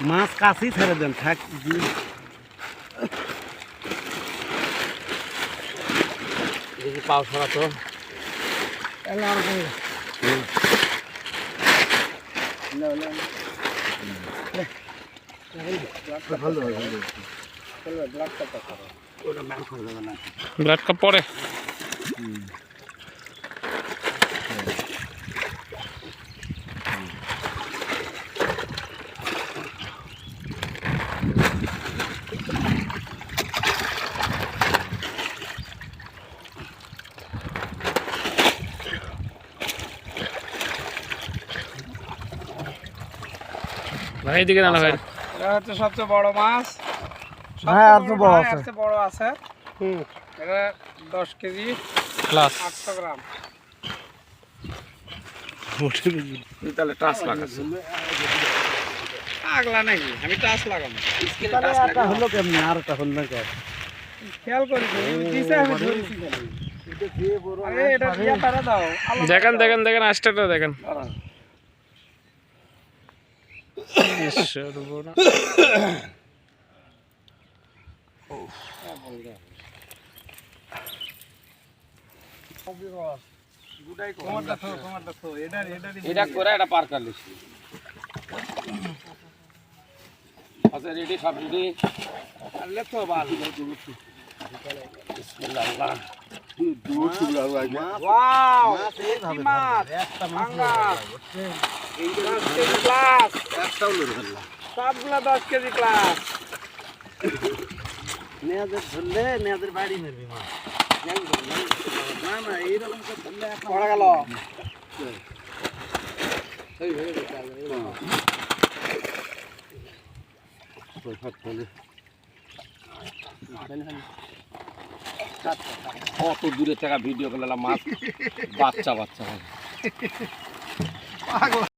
মাছ কাছেই ছেড়ে দেন থাক। পাও ছড়া তো ব্লাড কাপ পরে ভাই এদিকে না ভাই এটা হচ্ছে সবচেয়ে বড় মাছ। হ্যাঁ আর তো বড় আছে। সবচেয়ে বড় আছে। এটা 10 কেজি প্লাস 800 গ্রাম। তাহলে টাচ লাগাচ্ছে আগলা নাকি? আমি টাচ লাগানো। একটা হলো কেমনি আর একটা হলো না কেন খেয়াল করি দিছে আমি ধরেছি খালি। আরে এটা দিয়া তারা দাও। দেখেন দেখেন দেখেন আস্তেটা দেখেন সর্বনা এটা করে এটা পার করলিস আচ্ছা রেডি সব রেডি আলে তো বাল বিসমিল্লাহ ওয়াও কি মাছ একটা মাছ আঙ্গাস 10 কেজি প্লাস একটাও লড়ে গেল সবগুলা 10 কেজি প্লাস নেয়াদের ধরলে নেয়াদের বাড়ি মেরবি মাছ না না এইরকম তো ধরলে পড়া গেল কত দূরে থেকে ভিডিও করলাম মাছ বাচ্চা বাচ্চা